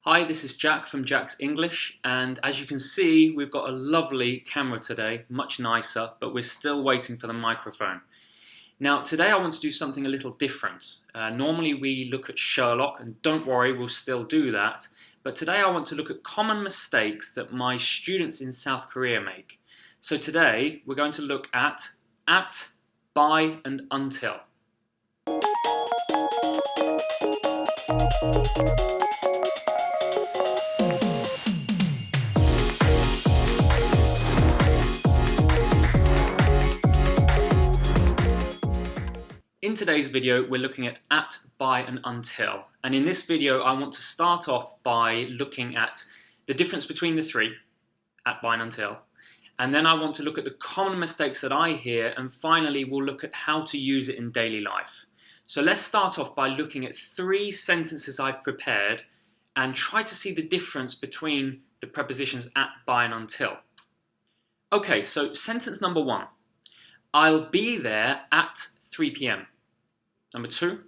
Hi, this is Jack from Jack's English, and as you can see, we've got a lovely camera today, much nicer, but we're still waiting for the microphone. Now, today I want to do something a little different. Normally we look at Sherlock, and don't worry, we'll still do that, but today I want to look at common mistakes that my students in South Korea make. So today, we're going to look at, by, and until. In today's video, we're looking at, by, and until. And in this video, I want to start off by looking at the difference between the three, at, by, and until. And then I want to look at the common mistakes that I hear, and finally, we'll look at how to use it in daily life. So let's start off by looking at three sentences I've prepared and try to see the difference between the prepositions at, by, and until. Okay, so sentence number one. I'll be there at 3 p.m. Number two,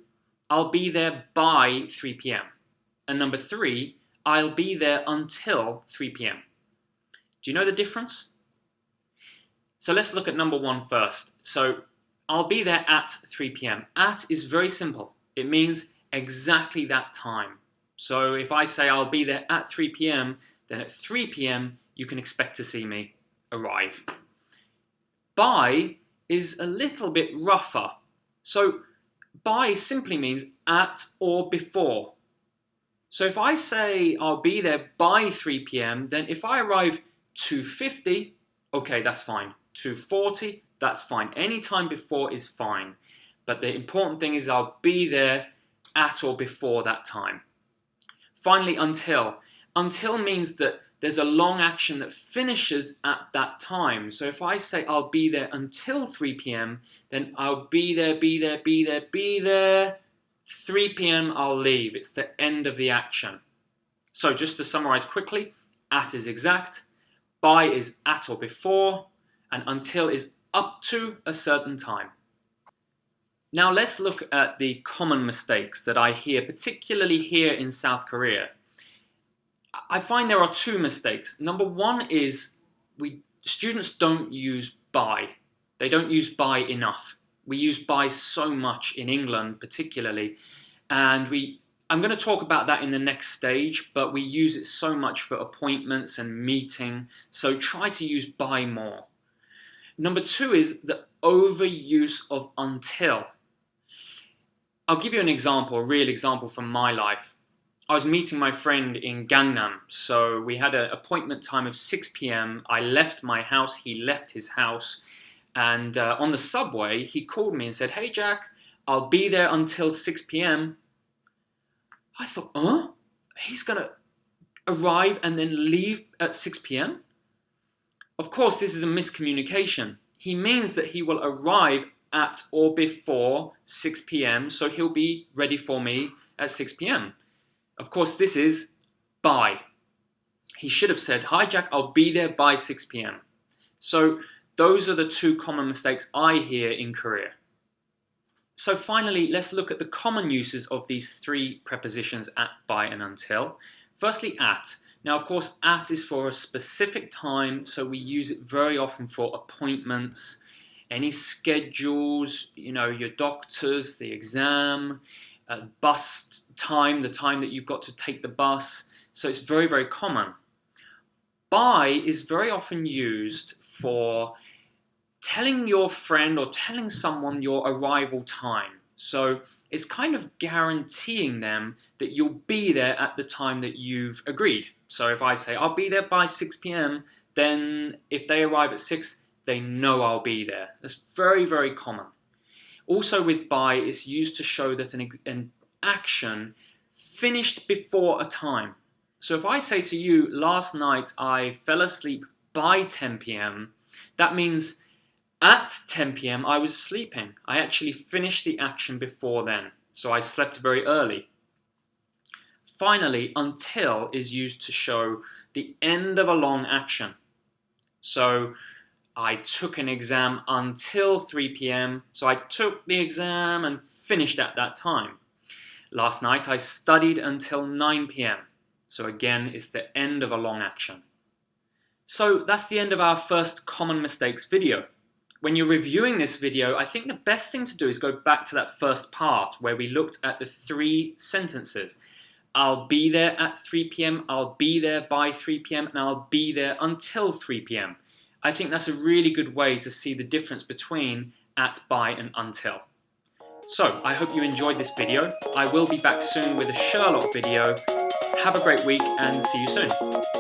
I'll be there by 3 p.m. And number three, I'll be there until 3 p.m. Do you know the difference? So let's look at number one first. So I'll be there at 3 p.m. At is very simple. It means exactly that time. So if I say I'll be there at 3 p.m., then at 3 p.m. you can expect to see me arrive. By is a little bit rougher. So by simply means at or before. So if I say I'll be there by 3 p.m, then if I arrive 2:50, okay, that's fine. 2:40, that's fine. Any time before is fine. But the important thing is I'll be there at or before that time. Finally, until. Until means that there's a long action that finishes at that time. So if I say I'll be there until 3 p.m, then I'll be there, 3 p.m. I'll leave. It's the end of the action. So just to summarize quickly, at is exact, by is at or before, and until is up to a certain time. Now let's look at the common mistakes that I hear, particularly here in South Korea. I find there are two mistakes. Number one is students don't use by. They don't use by enough. We use by so much in England particularly, and I'm going to talk about that in the next stage, but we use it so much for appointments and meeting, so try to use by more. Number two is the overuse of until. I'll give you an example, a real example from my life. I was meeting my friend in Gangnam, so we had an appointment time of 6 p.m. I left my house, he left his house, and on the subway, he called me and said, "Hey Jack, I'll be there until 6 p.m. I thought, he's gonna arrive and then leave at 6 p.m? Of course, this is a miscommunication. He means that he will arrive at or before 6 p.m, so he'll be ready for me at 6 p.m. Of course, this is by. He should have said, "Hi Jack, I'll be there by 6 p.m. So those are the two common mistakes I hear in Korea. So finally, let's look at the common uses of these three prepositions at, by, and until. Firstly, at. Now, of course, at is for a specific time, so we use it very often for appointments, any schedules, your doctors, the exam, bus time, the time that you've got to take the bus. So it's very, very common. By is very often used for telling your friend or telling someone your arrival time. So it's kind of guaranteeing them that you'll be there at the time that you've agreed. So if I say I'll be there by 6 p.m, then if they arrive at 6, they know I'll be there. That's very, very common. Also with by, it's used to show that an action finished before a time. So if I say to you, last night I fell asleep by 10 p.m, that means at 10 p.m. I was sleeping. I actually finished the action before then, so I slept very early. Finally, until is used to show the end of a long action. So I took an exam until 3 p.m, so I took the exam and finished at that time. Last night I studied until 9 p.m. So again, it's the end of a long action. So that's the end of our first common mistakes video. When you're reviewing this video, I think the best thing to do is go back to that first part where we looked at the 3 sentences. I'll be there at 3 p.m., I'll be there by 3 p.m., and I'll be there until 3 p.m. I think that's a really good way to see the difference between at, by, and until. So, I hope you enjoyed this video. I will be back soon with a Sherlock video. Have a great week and see you soon.